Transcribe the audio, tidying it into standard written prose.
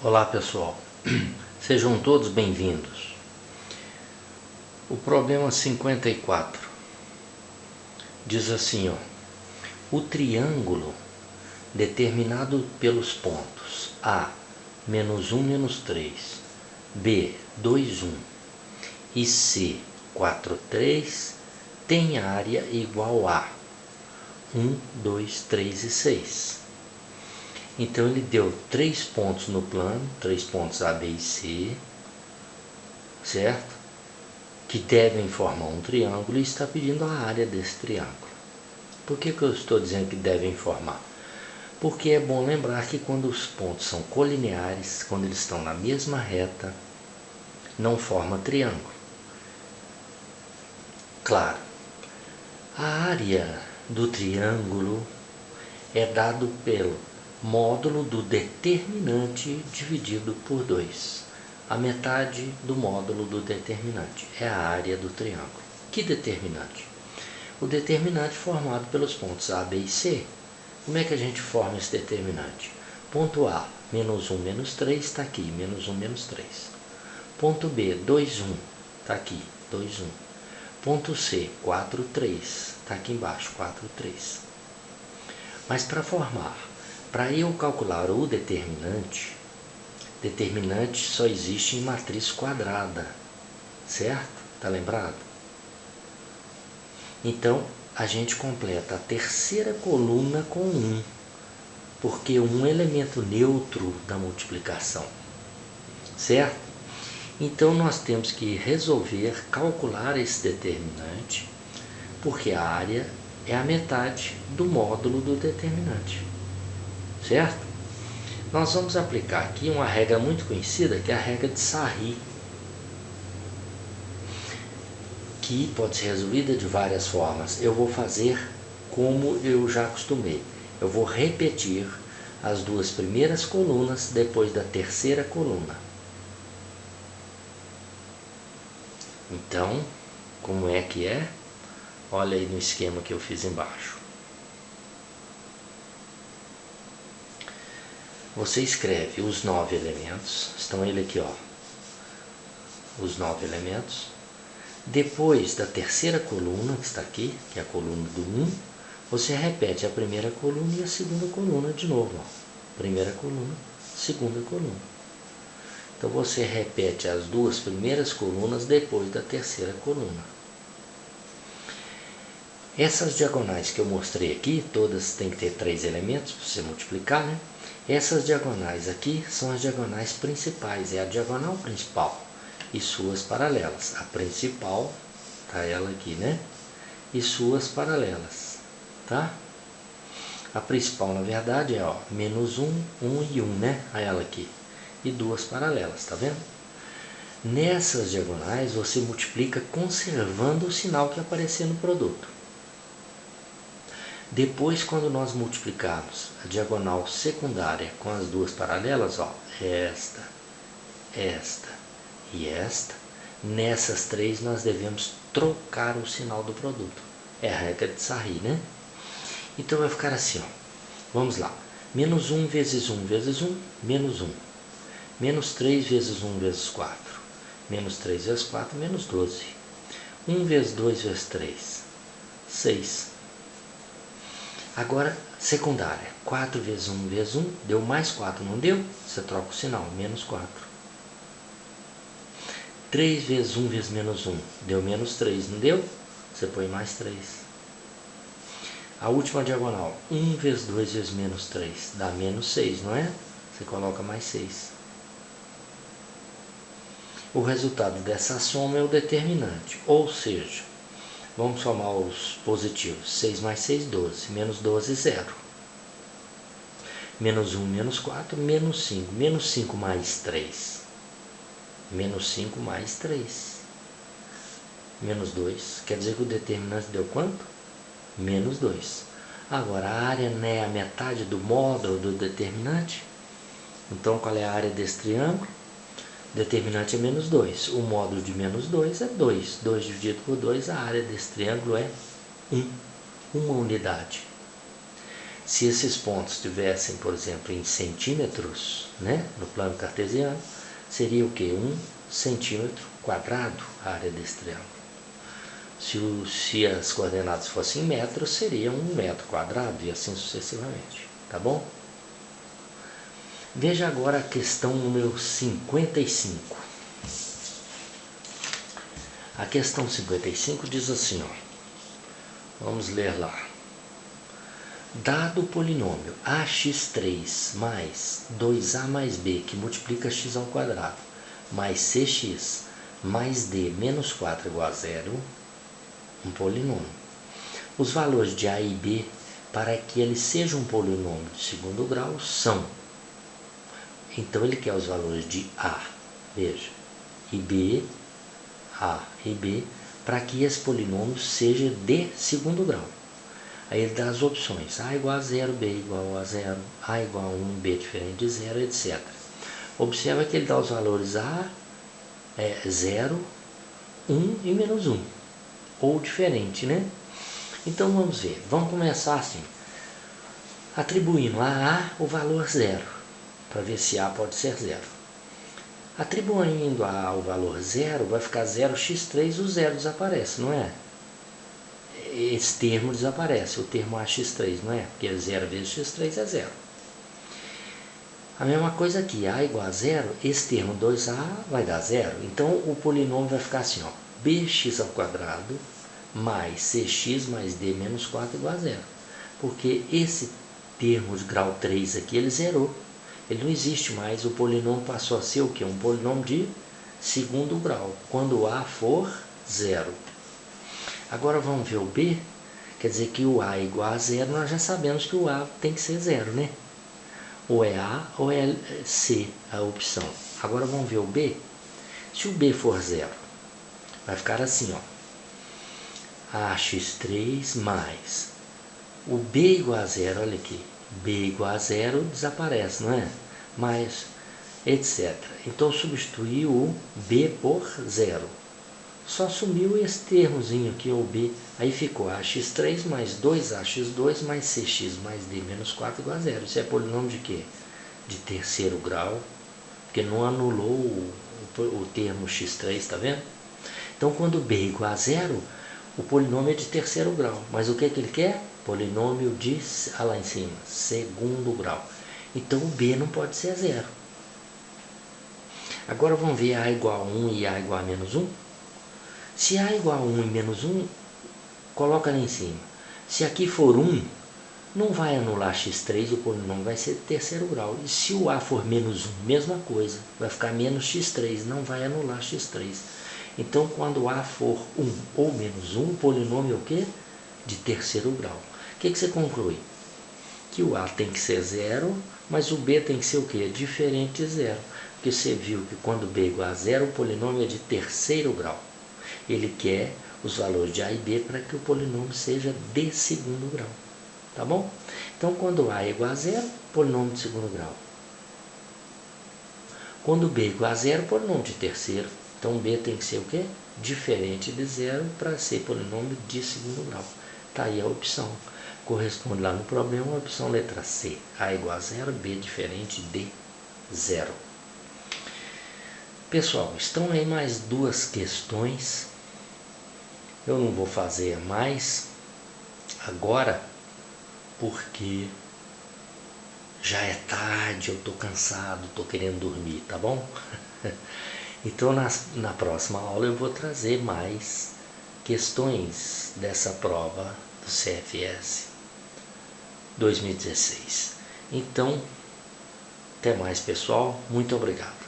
Olá pessoal, sejam todos bem-vindos. O problema 54 diz assim, o triângulo determinado pelos pontos A, -1, -3, B, 2, 1 e C, 4, 3 tem área igual a 1, 2, 3 e 6. Então ele deu 3 pontos no plano, 3 pontos A, B e C, certo? Que devem formar um triângulo e está pedindo a área desse triângulo. Por que eu estou dizendo que devem formar? Porque é bom lembrar que quando os pontos são colineares, quando eles estão na mesma reta, não forma triângulo. Claro, a área do triângulo é dado pelo módulo do determinante dividido por 2. A metade do módulo do determinante é a área do triângulo. Que determinante? O determinante formado pelos pontos A, B e C. Como é que a gente forma esse determinante? Ponto A, -1, -3, está aqui, -1, -3. Ponto B, 2, 1, está aqui, 2, 1. Ponto C, 4, 3, está aqui embaixo, 4, 3. Mas para eu calcular o determinante só existe em matriz quadrada, certo? Está lembrado? Então, a gente completa a terceira coluna com 1, porque 1 é elemento neutro da multiplicação, certo? Então, nós temos que resolver calcular esse determinante, porque a área é a metade do módulo do determinante, certo? Nós vamos aplicar aqui uma regra muito conhecida, que é a regra de Sarri, que pode ser resolvida de várias formas. Eu vou fazer como eu já acostumei. Eu vou repetir as duas primeiras colunas depois da terceira coluna. Então, como é que é? Olha aí no esquema que eu fiz embaixo. Você escreve os 9 elementos, estão ele aqui, os 9 elementos. Depois da terceira coluna, que está aqui, que é a coluna do 1, você repete a primeira coluna e a segunda coluna de novo. Primeira coluna, segunda coluna. Então você repete as duas primeiras colunas depois da terceira coluna. Essas diagonais que eu mostrei aqui, todas têm que ter 3 elementos para você multiplicar, né? Essas diagonais aqui são as diagonais principais, é a diagonal principal e suas paralelas. A principal, tá ela aqui, né? E suas paralelas, tá? A principal, na verdade, é -1, 1 e 1, né? A ela aqui. E duas paralelas, tá vendo? Nessas diagonais você multiplica conservando o sinal que aparecer no produto. Depois, quando nós multiplicarmos a diagonal secundária com as duas paralelas, esta e esta, nessas 3 nós devemos trocar o sinal do produto. É a regra de Sarri, né? Então vai ficar assim, vamos lá. -1 vezes 1 vezes 1, menos 1. -3 vezes 1 vezes 4. -3 vezes 4, menos 12. 1 vezes 2 vezes 3, 6. Agora, secundária. 4 vezes 1 vezes 1, deu mais 4, não deu? Você troca o sinal, menos 4. 3 vezes 1 vezes menos 1, deu menos 3, não deu? Você põe mais 3. A última diagonal, 1 vezes 2 vezes menos 3, dá menos 6, não é? Você coloca mais 6. O resultado dessa soma é o determinante, ou seja, vamos somar os positivos. 6 mais 6, 12. Menos 12, 0. Menos 1, menos 4, menos 5. Menos 5 mais 3. Menos 5 mais 3. Menos 2. Quer dizer que o determinante deu quanto? Menos 2. Agora, a área não é a metade do módulo do determinante? Então, qual é a área desse triângulo? Determinante é menos 2. O módulo de menos 2 é 2. 2 dividido por 2, a área desse triângulo é 1. Uma unidade. Se esses pontos estivessem, por exemplo, em centímetros, né, no plano cartesiano, seria o que? 1 centímetro quadrado a área desse triângulo. Se as coordenadas fossem em metros, seria 1 metro quadrado e assim sucessivamente, tá bom? Veja agora a questão número 55. A questão 55 diz assim, ó, vamos ler lá. Dado o polinômio ax3 mais 2a mais b, que multiplica x ao quadrado, mais cx mais d menos 4 igual a 0, um polinômio. Os valores de a e b, para que ele seja um polinômio de segundo grau, são... Então ele quer os valores de a, veja, e b, a e b, para que esse polinômio seja de segundo grau. Aí ele dá as opções, a igual a 0, b igual a 0, a igual a 1, b diferente de 0, etc. Observa que ele dá os valores a, 0, 1 e menos 1, ou diferente, né? Então vamos ver, vamos começar assim, atribuindo a o valor 0, para ver se a pode ser 0. Atribuindo a A o valor 0, vai ficar 0x3, o 0 desaparece, não é? Esse termo desaparece, o termo ax3, não é? Porque 0 vezes x3 é 0. A mesma coisa aqui, a igual a 0, esse termo 2a vai dar 0. Então o polinômio vai ficar assim, ó, bx ao quadrado mais cx mais d menos 4 igual a 0. Porque esse termo de grau 3 aqui, ele zerou. Ele não existe mais, o polinômio passou a ser o quê? Um polinômio de segundo grau, quando a for 0. Agora vamos ver o b, quer dizer que o a igual a 0, nós já sabemos que o a tem que ser 0, né? Ou é a ou é c a opção. Agora vamos ver o b. Se o b for 0, vai ficar assim, ó, ax3 mais o b igual a 0, olha aqui, b igual a 0 desaparece, não é? Mais, etc. Então substitui o b por 0. Só sumiu esse termozinho aqui, o b. Aí ficou ax3 mais 2ax2 mais cx mais d menos 4 igual a 0. Isso é polinômio de quê? De terceiro grau, porque não anulou o termo x3, tá vendo? Então quando b é igual a 0, o polinômio é de terceiro grau. Mas o que ele quer? Polinômio de, lá em cima, segundo grau. Então o b não pode ser 0. Agora vamos ver a igual a 1 e a igual a menos 1. Se a igual a 1 e menos 1, coloca lá em cima. Se aqui for 1, não vai anular x3, o polinômio vai ser de terceiro grau. E se o a for menos 1, mesma coisa, vai ficar menos x3, não vai anular x3. Então, quando a for 1 ou menos 1, o polinômio é o quê? De terceiro grau. O que você conclui? Que o a tem que ser 0, mas o b tem que ser o quê? Diferente de 0. Porque você viu que quando b é igual a 0, o polinômio é de terceiro grau. Ele quer os valores de a e b para que o polinômio seja de segundo grau. Tá bom? Então, quando a é igual a 0, polinômio de segundo grau. Quando b é igual a 0, polinômio de terceiro. Então, b tem que ser o quê? Diferente de 0 para ser polinômio de segundo grau. Tá aí a opção. Corresponde lá no problema a opção letra C. A é igual a 0, b diferente de 0. Pessoal, estão aí mais duas questões. Eu não vou fazer mais agora, porque já é tarde, eu estou cansado, estou querendo dormir, tá bom? Então na próxima aula eu vou trazer mais questões dessa prova do CFS 2016. Então, até mais pessoal, muito obrigado.